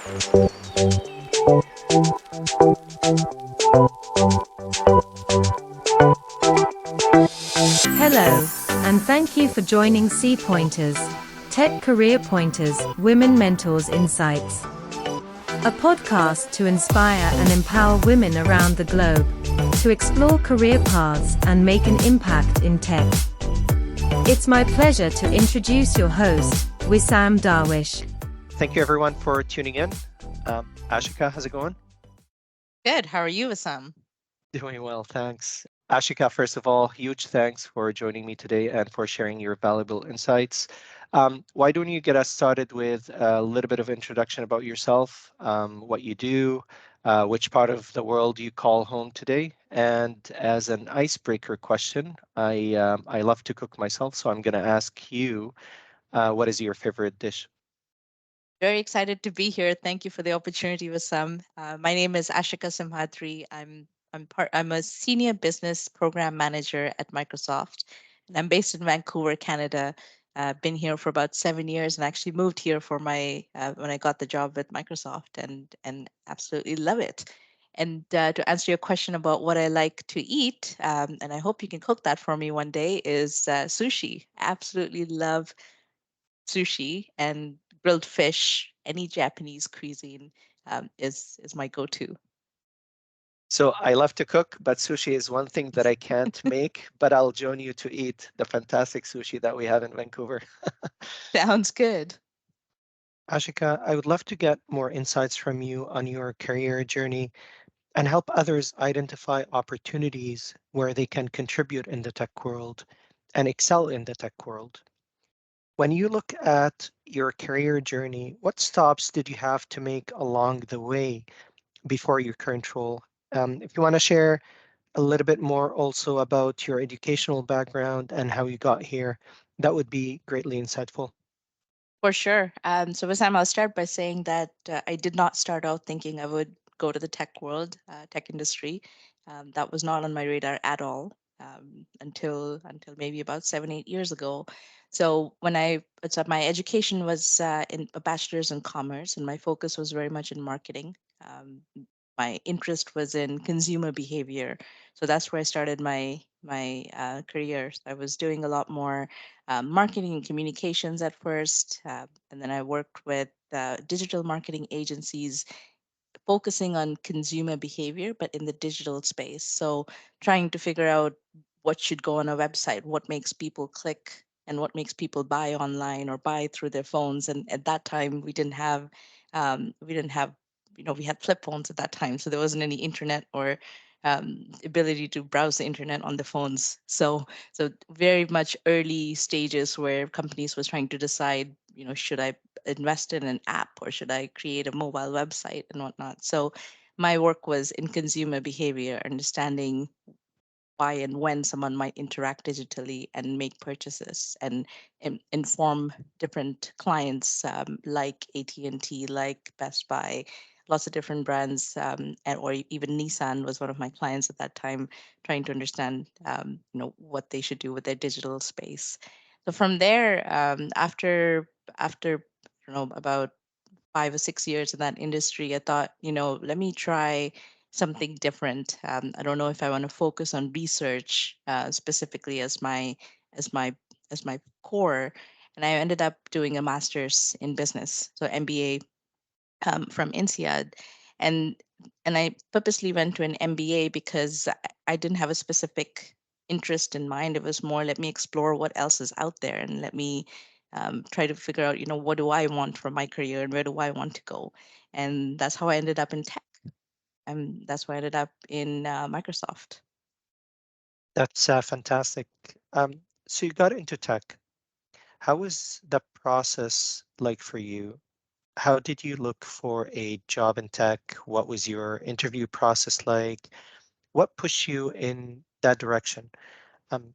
Hello, and thank you for joining C Pointers, Tech Career Pointers, Women Mentors Insights, a podcast to inspire and empower women around the globe to explore career paths and make an impact in tech. It's my pleasure to introduce your host, Wissam Darwish. Thank you, everyone, for tuning in. Ashika, how's it going? Good. How are you, Assam? Doing well, thanks. Ashika, first of all, huge thanks for joining me today and for sharing your valuable insights. Why don't you get us started with a little bit of introduction about yourself, what you do, which part of the world you call home today, and as an icebreaker question, I love to cook myself, so I'm going to ask you, what is your favorite dish? Very excited to be here. Thank you for the opportunity, Wissam. My name is Ashika Simhadri. I'm a senior business program manager at Microsoft, and I'm based in Vancouver, Canada. Been here for about 7 years, and actually moved here for my when I got the job with Microsoft, and absolutely love it. And to answer your question about what I like to eat, and I hope you can cook that for me one day, is sushi. Absolutely love sushi and grilled fish. Any Japanese cuisine is my go-to. So I love to cook, but sushi is one thing that I can't make, but I'll join you to eat the fantastic sushi that we have in Vancouver. Sounds good. Ashika, I would love to get more insights from you on your career journey and help others identify opportunities where they can contribute in the tech world and excel in the tech world. When you look at your career journey, what stops did you have to make along the way before your current role? If you want to share a little bit more also about your educational background and how you got here, that would be greatly insightful. For sure. So, Wissam, I'll start by saying that I did not start out thinking I would go to the tech world, tech industry. That was not on my radar at all until maybe about 7, 8 years ago. So my education was in a bachelor's in commerce, and my focus was very much in marketing. My interest was in consumer behavior, so that's where I started my career. I was doing a lot more marketing and communications at first, and then I worked with digital marketing agencies focusing on consumer behavior, but in the digital space. So trying to figure out what should go on a website, what makes people click, and what makes people buy online or buy through their phones. And at that time, we didn't have, we had flip phones at that time, so there wasn't any internet or ability to browse the internet on the phones. So very much early stages where companies was trying to decide, should I invest in an app or should I create a mobile website and whatnot. So my work was in consumer behavior, understanding why and when someone might interact digitally and make purchases and inform different clients like AT&T, like Best Buy, lots of different brands, and or even Nissan was one of my clients at that time, trying to understand what they should do with their digital space. So from there, after about 5 or 6 years in that industry, I thought, let me try something different. I don't know if I want to focus on research specifically as my as my core, and I ended up doing a master's in business, so MBA from INSEAD, and I purposely went to an MBA because I didn't have a specific interest in mind. It was more, let me explore what else is out there and let me try to figure out, what do I want for my career and where do I want to go. And that's how I ended up in tech. And that's why I ended up in Microsoft. That's fantastic. So you got into tech. How was the process like for you? How did you look for a job in tech? What was your interview process like? What pushed you in that direction?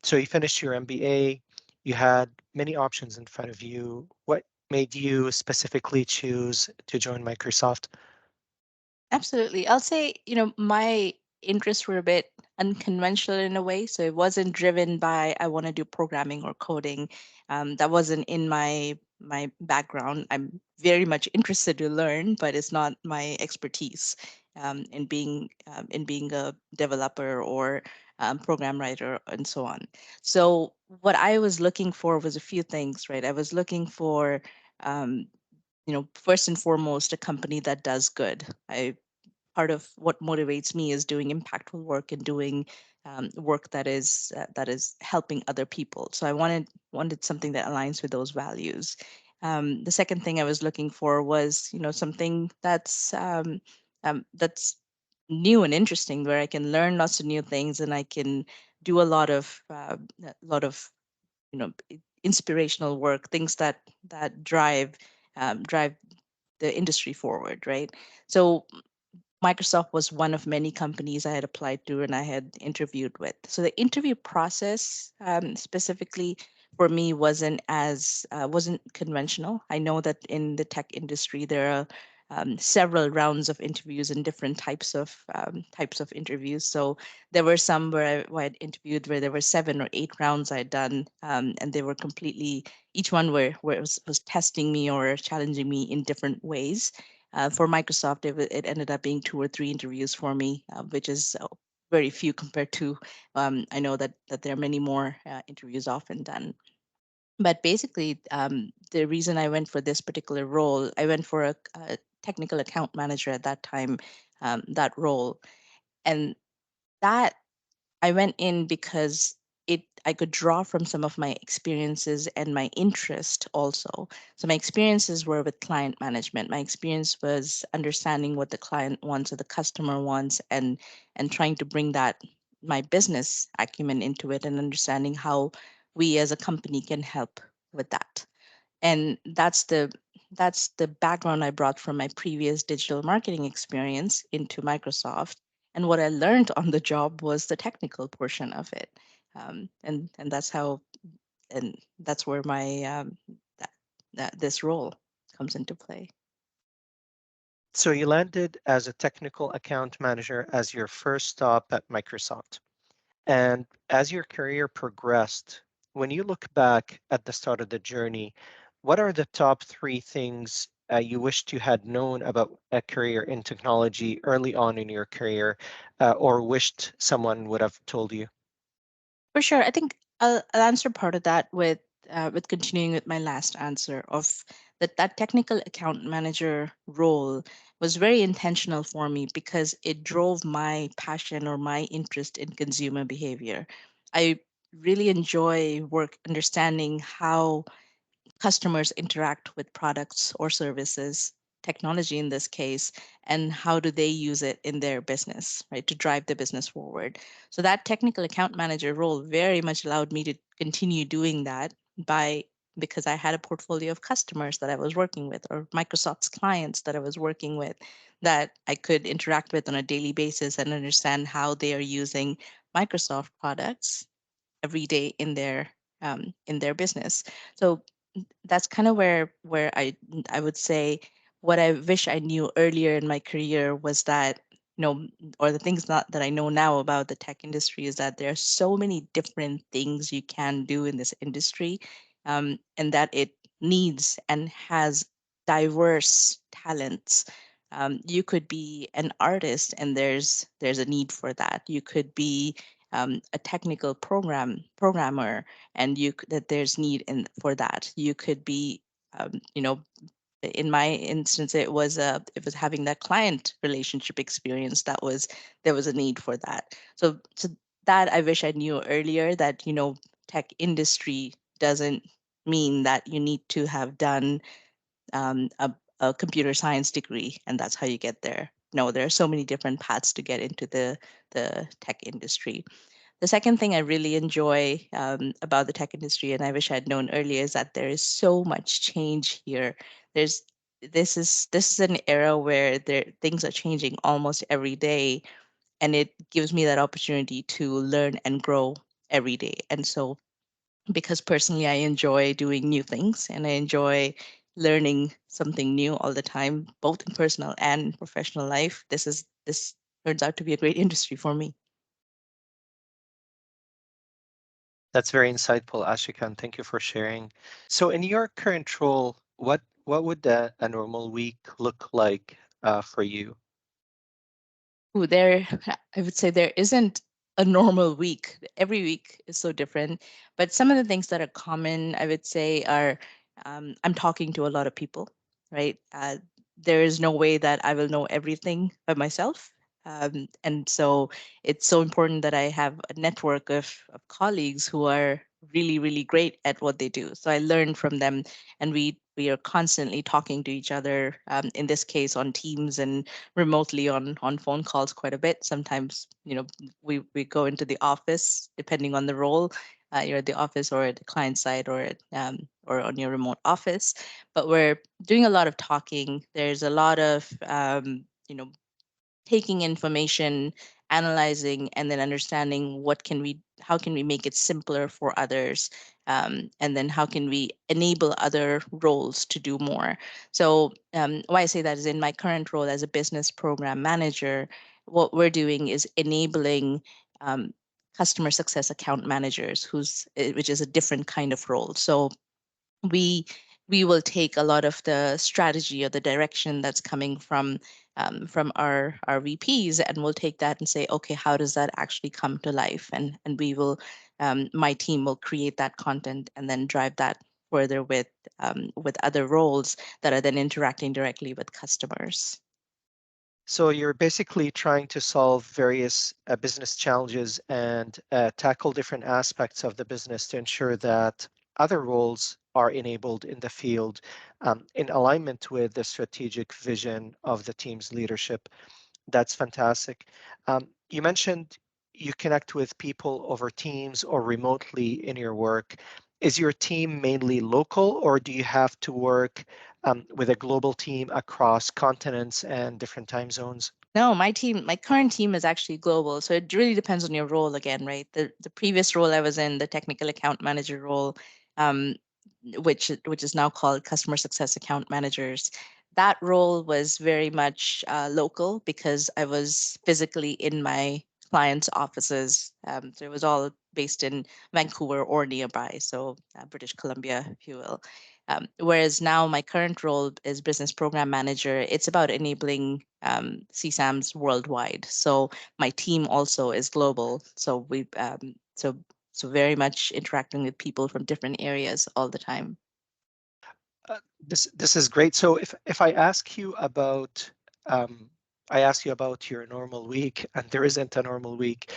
So you finished your MBA, you had many options in front of you. What made you specifically choose to join Microsoft? Absolutely. I'll say, my interests were a bit unconventional in a way. So it wasn't driven by, I want to do programming or coding. That wasn't in my my background. I'm very much interested to learn, but it's not my expertise in being a developer or program writer and so on. So what I was looking for was a few things, right? I was looking for um, first and foremost, a company that does good. I Part of what motivates me is doing impactful work and doing work that is helping other people. So I wanted something that aligns with those values. The second thing I was looking for was something that's new and interesting, where I can learn lots of new things and I can do a lot of inspirational work, things that drive the industry forward, right? So Microsoft was one of many companies I had applied to and I had interviewed with. So the interview process, specifically for me, wasn't conventional. I know that in the tech industry there are several rounds of interviews and different types of interviews. So there were some where I'd interviewed where there were 7 or 8 rounds I'd done, and they were completely each one where was testing me or challenging me in different ways. For Microsoft, it ended up being 2 or 3 interviews for me, which is very few compared to I know that there are many more interviews often done. But basically, the reason I went for this particular role, I went for a technical account manager at that time, that role, and that I went in because I could draw from some of my experiences and my interest also. So my experiences were with client management. My experience was understanding what the client wants or the customer wants, and trying to bring that my business acumen into it and understanding how we as a company can help with that. And that's the background I brought from my previous digital marketing experience into Microsoft. And what I learned on the job was the technical portion of it. And that's how and that's where my that, that this role comes into play. So you landed as a technical account manager as your first stop at Microsoft. And as your career progressed, when you look back at the start of the journey, what are the top 3 things you wished you had known about a career in technology early on in your career, or wished someone would have told you? For sure. I think I'll answer part of that with continuing with my last answer of that technical account manager role was very intentional for me because it drove my passion or my interest in consumer behavior. I really enjoy work understanding how customers interact with products or services, technology in this case, and how do they use it in their business, right, to drive the business forward. So that technical account manager role very much allowed me to continue doing that by because I had a portfolio of customers that I was working with or Microsoft's clients that I was working with that I could interact with on a daily basis and understand how they are using Microsoft products every day in their business. So that's kind of where I would say what I wish I knew earlier in my career was that or the things not that I know now about the tech industry is that there are so many different things you can do in this industry, and that it needs and has diverse talents. You could be an artist, and there's a need for that. You could be a technical programmer, and that there's need in for that. You could be in my instance it was having that client relationship experience that was there was a need for that. So that I wish I knew earlier, that tech industry doesn't mean that you need to have done um, a, a computer science degree and that's how you get there. No, there are so many different paths to get into the tech industry. The second thing I really enjoy about the tech industry, and I wish I'd known earlier, is that there is so much change here. There's this is an era where things are changing almost every day, and it gives me that opportunity to learn and grow every day. And so, because personally I enjoy doing new things and I enjoy learning something new all the time, both in personal and professional life, this turns out to be a great industry for me. That's very insightful, Ashika, and thank you for sharing. So, in your current role, what would a normal week look like for you? Ooh, there, I would say there isn't a normal week. Every week is so different. But some of the things that are common, I would say, are I'm talking to a lot of people, right? There is no way that I will know everything by myself. And so it's so important that I have a network of colleagues who are really, really great at what they do. So I learn from them, and we are constantly talking to each other, in this case on Teams and remotely on phone calls quite a bit. Sometimes, we go into the office depending on the role. You're at the office or at the client side or on your remote office, but we're doing a lot of talking. There's a lot of taking information, analyzing, and then understanding how can we make it simpler for others, and then how can we enable other roles to do more. So why I say that is in my current role as a business program manager, what we're doing is enabling um, customer success account managers, which is a different kind of role. So we we will take a lot of the strategy or the direction that's coming from our VPs, and we'll take that and say, okay, how does that actually come to life? And we will my team will create that content and then drive that further with other roles that are then interacting directly with customers. So you're basically trying to solve various business challenges and tackle different aspects of the business to ensure that other roles are enabled in the field in alignment with the strategic vision of the team's leadership. That's fantastic. You mentioned you connect with people over Teams or remotely in your work. Is your team mainly local, or do you have to work with a global team across continents and different time zones? No, my current team is actually global. So it really depends on your role again, right? The previous role I was in, the technical account manager role, um, which is now called customer success account managers. That role was very much local because I was physically in my clients' offices. So it was all based in Vancouver or nearby, so British Columbia, if you will. Whereas now my current role is business program manager. It's about enabling CSAMs worldwide. So my team also is global. So very much interacting with people from different areas all the time. This is great. So if I ask you about um, I ask you about your normal week, and there isn't a normal week.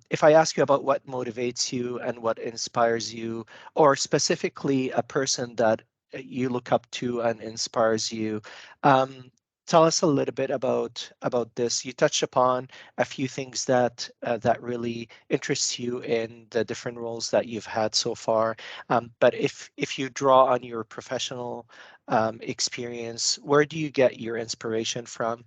If I ask you about what motivates you and what inspires you, or specifically a person that you look up to and inspires you, um, tell us a little bit about this. You touched upon a few things that really interests you in the different roles that you've had so far. But if you draw on your professional experience, where do you get your inspiration from?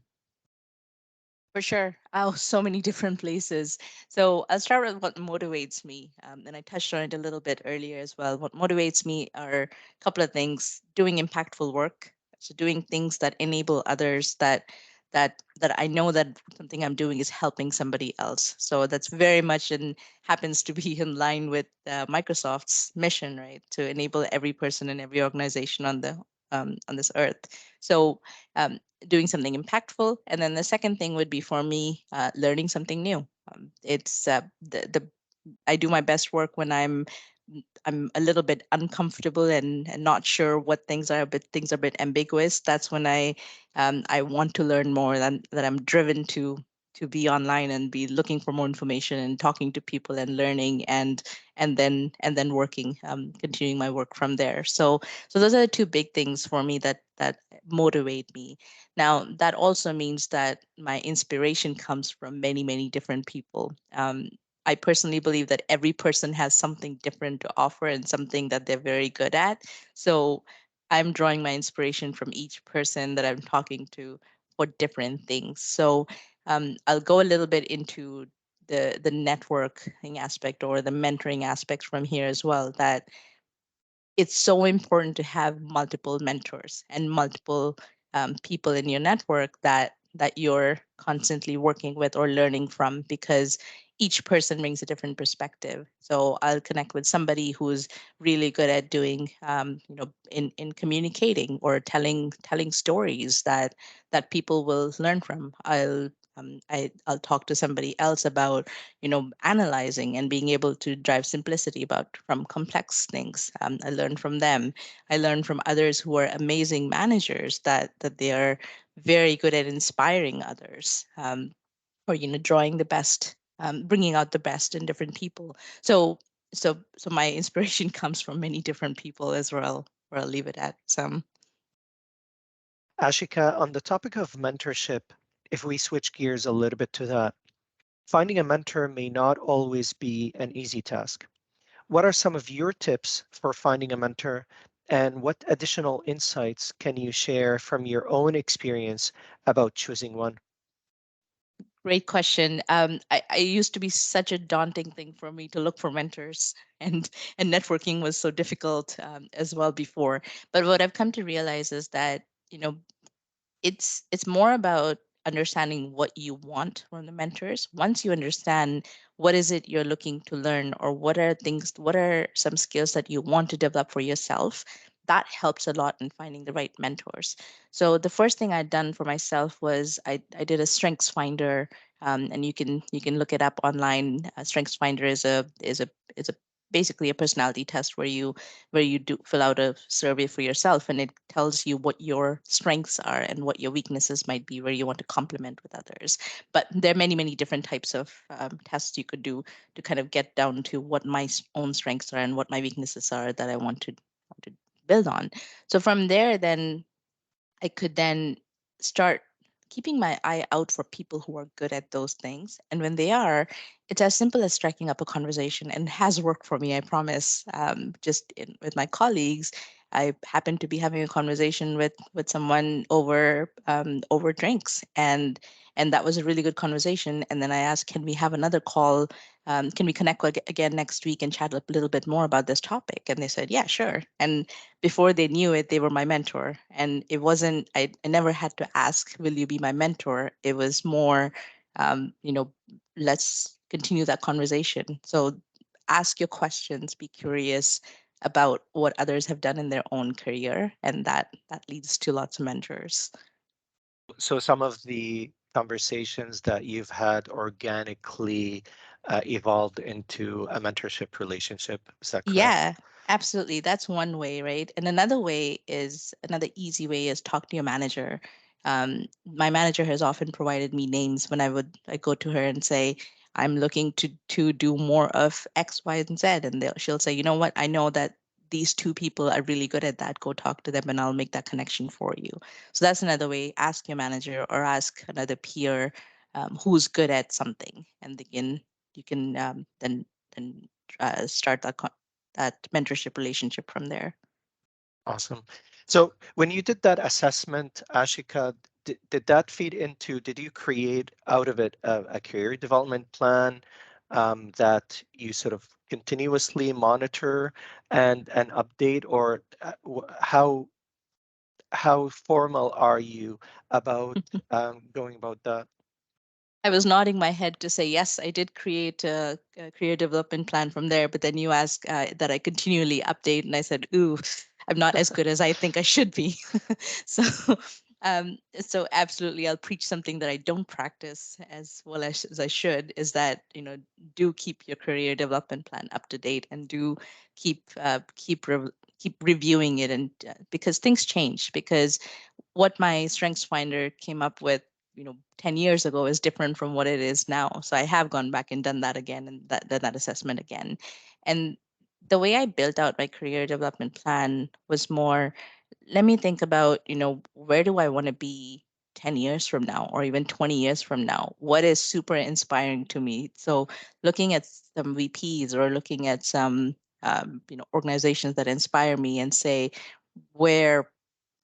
For sure. Oh, so many different places. So I'll start with what motivates me. And I touched on it a little bit earlier as well. What motivates me are a couple of things: doing impactful work. So doing things that enable others, that I know that something I'm doing is helping somebody else. So that's very much and happens to be in line with Microsoft's mission, right? To enable every person and every organization on this earth. So um, doing something impactful. And then the second thing would be for me learning something new. It's the I do my best work when I'm a little bit uncomfortable and not sure what things are, but things are a bit ambiguous. That's when I want to learn more. That I'm driven to be online and be looking for more information and talking to people and learning and then working, continuing my work from there. So those are the two big things for me that motivate me. Now that also means that my inspiration comes from many different people. I personally believe that every person has something different to offer and something that they're very good at. So I'm drawing my inspiration from each person that I'm talking to for different things. So I'll go a little bit into the networking aspect or the mentoring aspect from here as well. That it's so important to have multiple mentors and multiple people in your network that you're constantly working with or learning from, because each person brings a different perspective. So I'll connect with somebody who's really good at doing, in communicating or telling stories that people will learn from. I'll talk to somebody else about, analyzing and being able to drive simplicity about from complex things. I learn from them. I learn from others who are amazing managers, that they are very good at inspiring others. Or drawing the best, bringing out the best in different people. So my inspiration comes from many different people as well, where I'll leave it at some. Ashika, on the topic of mentorship, if we switch gears a little bit to that, finding a mentor may not always be an easy task. What are some of your tips for finding a mentor, and what additional insights can you share from your own experience about choosing one? Great question. I used to be such a daunting thing for me to look for mentors, and networking was so difficult, as well before. But what I've come to realize is that, it's more about understanding what you want from the mentors. Once you understand what is it you're looking to learn, or what are some skills that you want to develop for yourself, that helps a lot in finding the right mentors. So the first thing I'd done for myself was I did a strengths finder. And you can look it up online. Strengths finder is a basically a personality test where you do fill out a survey for yourself, and it tells you what your strengths are and what your weaknesses might be, where you want to complement with others. But there are many different types of, tests you could do to kind of get down to what my own strengths are and what my weaknesses are that I want to build on. So from there, then I could then start keeping my eye out for people who are good at those things. And when they are, it's as simple as striking up a conversation, and has worked for me, I promise. With my colleagues, I happened to be having a conversation with someone over drinks, and that was a really good conversation. And then I asked, can we have another call? Can we connect again next week and chat a little bit more about this topic? And they said, yeah, sure. And before they knew it, they were my mentor. And it wasn't, I never had to ask, will you be my mentor? It was more, um, you know, let's continue that conversation. So ask your questions, be curious about what others have done in their own career. And that leads to lots of mentors. So some of the conversations that you've had organically evolved into a mentorship relationship. Is that correct? Yeah, absolutely. That's one way, right? And another easy way is talk to your manager. My manager has often provided me names when I go to her and say, I'm looking to do more of X, Y, and Z. And she'll say, you know what? I know that these two people are really good at that. Go talk to them and I'll make that connection for you. So that's another way. Ask your manager or ask another peer, who's good at something. And you can then start that mentorship relationship from there. Awesome. So when you did that assessment, Ashika, did that feed into, did you create out of it a career development plan that you sort of continuously monitor and update, or how formal are you about going about that? I was nodding my head to say yes, I did create a career development plan from there. But then you asked that I continually update, and I said, "Ooh, I'm not as good as I think I should be." so, so absolutely, I'll preach something that I don't practice as well as I should. Is that do keep your career development plan up to date, and do keep reviewing it, and because things change. Because what my strengths finder came up with 10 years ago is different from what it is now. So I have gone back and done that again, and done that assessment again. And the way I built out my career development plan was more, let me think about, where do I want to be 10 years from now, or even 20 years from now? What is super inspiring to me? So looking at some VPs, or looking at some organizations that inspire me, and say, where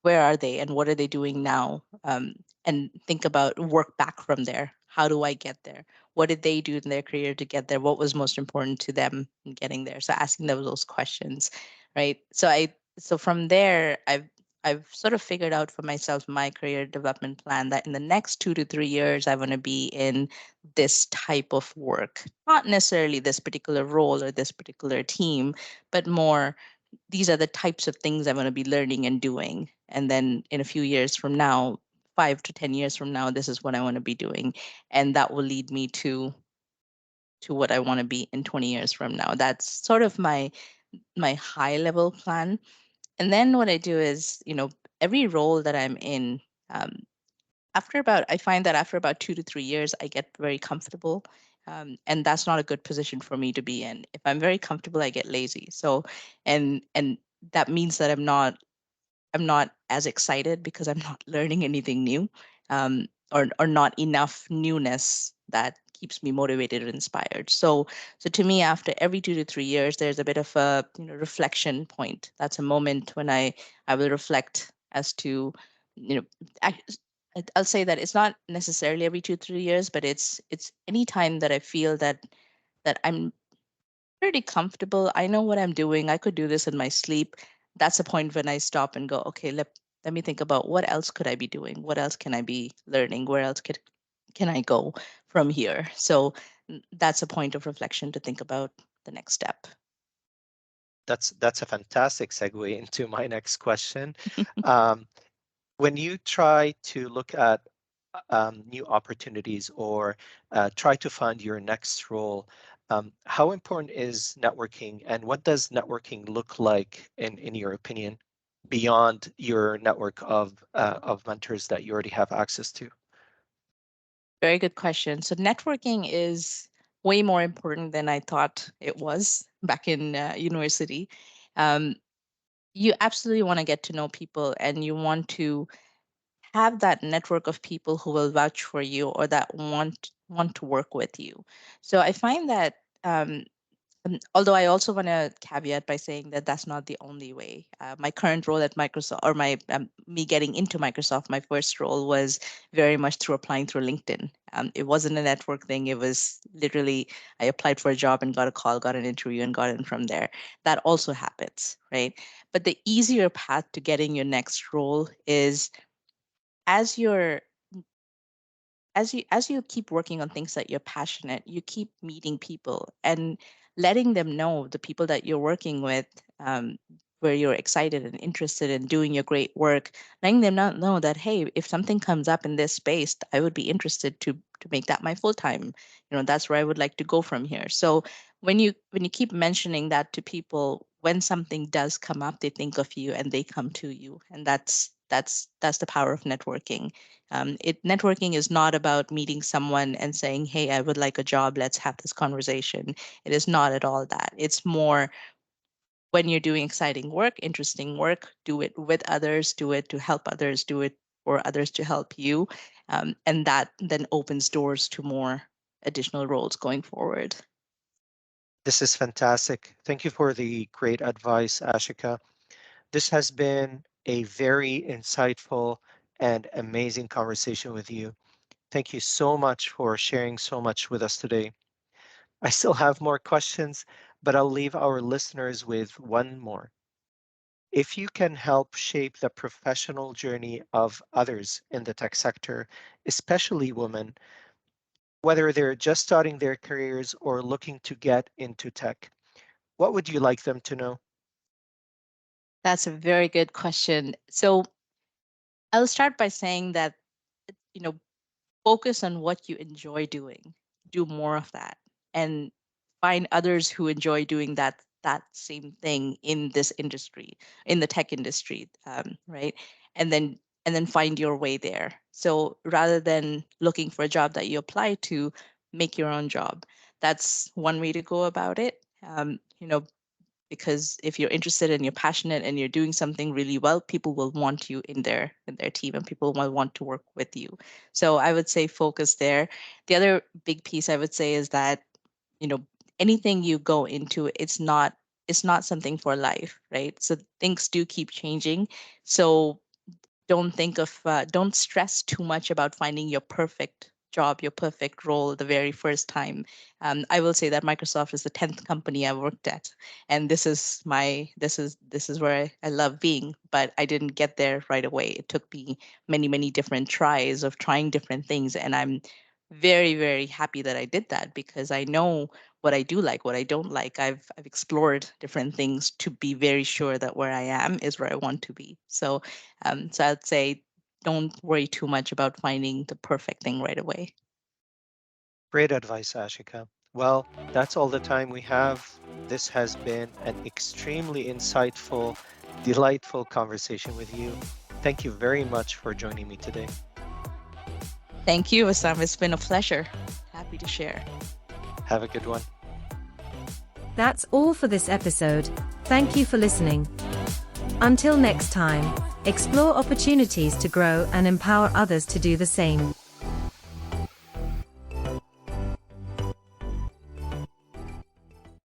where are they and what are they doing now? And think about, work back from there. How do I get there? What did they do in their career to get there? What was most important to them in getting there? So asking them those questions, right? So from there, I've sort of figured out for myself my career development plan that in the next 2 to 3 years, I want to be in this type of work. Not necessarily this particular role or this particular team, but more these are the types of things I'm going to be learning and doing. And then in a few years from now, 5 to 10 years from now, this is what I want to be doing. And that will lead me to what I want to be in 20 years from now. That's sort of my high level plan. And then what I do is, every role that I'm in, um, I find that after about 2 to 3 years, I get very comfortable. And that's not a good position for me to be in. If I'm very comfortable, I get lazy. So, and that means that I'm not as excited because I'm not learning anything new, or not enough newness that keeps me motivated or inspired. So to me, after every 2 to 3 years, there's a bit of a reflection point. That's a moment when I will reflect as to you know I, I'll say that it's not necessarily every 2 3 years, but it's any time that I feel that I'm pretty comfortable. I know what I'm doing. I could do this in my sleep. That's a point when I stop and go, okay, let me think about what else could I be doing? What else can I be learning? Where else can I go from here? So that's a point of reflection to think about the next step. That's a fantastic segue into my next question. Um, when you try to look at new opportunities or try to find your next role, how important is networking, and what does networking look like in your opinion, beyond your network of mentors that you already have access to? Very good question. So networking is way more important than I thought it was back in university. Um, you absolutely want to get to know people, and you want to have that network of people who will vouch for you or that want to work with you. So I find that, although I also want to caveat by saying that that's not the only way. My current role at Microsoft, or my me getting into Microsoft, my first role was very much through applying through LinkedIn. It wasn't a network thing. It was literally I applied for a job and got a call, got an interview, and got in from there. That also happens, right? But the easier path to getting your next role is as you're as you keep working on things that you're passionate, you keep meeting people and letting them know, the people that you're working with, um, where you're excited and interested in doing your great work, letting them not know that, hey, if something comes up in this space, I would be interested to make that my full time. That's where I would like to go from here. So when you keep mentioning that to people, when something does come up, they think of you and they come to you, and that's the power of networking. Networking is not about meeting someone and saying, "Hey, I would like a job. Let's have this conversation." It is not at all that. It's more when you're doing exciting work, interesting work, do it with others, do it to help others, do it for others to help you, and that then opens doors to more additional roles going forward. This is fantastic. Thank you for the great advice, Ashika. This has been a very insightful and amazing conversation with you. Thank you so much for sharing so much with us today. I still have more questions, but I'll leave our listeners with one more. If you can help shape the professional journey of others in the tech sector, especially women, whether they're just starting their careers or looking to get into tech, what would you like them to know? That's a very good question. So I'll start by saying that, you know, focus on what you enjoy doing, do more of that, and find others who enjoy doing that same thing in this industry, in the tech industry, right? And then and then find your way there. So rather than looking for a job that you apply to, make your own job. That's one way to go about it. Because if you're interested and you're passionate and you're doing something really well, people will want you in their team, and people will want to work with you. So I would say focus there. The other big piece I would say is that, you know anything you go into, it's not something for life, right? So things do keep changing. So don't stress too much about finding your perfect job, your perfect role the very first time. I will say that Microsoft is the 10th company I worked at, and this is where I love being. But I didn't get there right away. It took me many different tries of trying different things, and I'm very happy that I did that because I know what I do like, what I don't like. I've explored different things to be very sure that where I am is where I want to be. So I'd say don't worry too much about finding the perfect thing right away. Great advice, Ashika. Well, that's all the time we have. This has been an extremely insightful, delightful conversation with you. Thank you very much for joining me today. Thank you, Assam. It's been a pleasure. Happy to share. Have a good one. That's all for this episode. Thank you for listening. Until next time, explore opportunities to grow and empower others to do the same.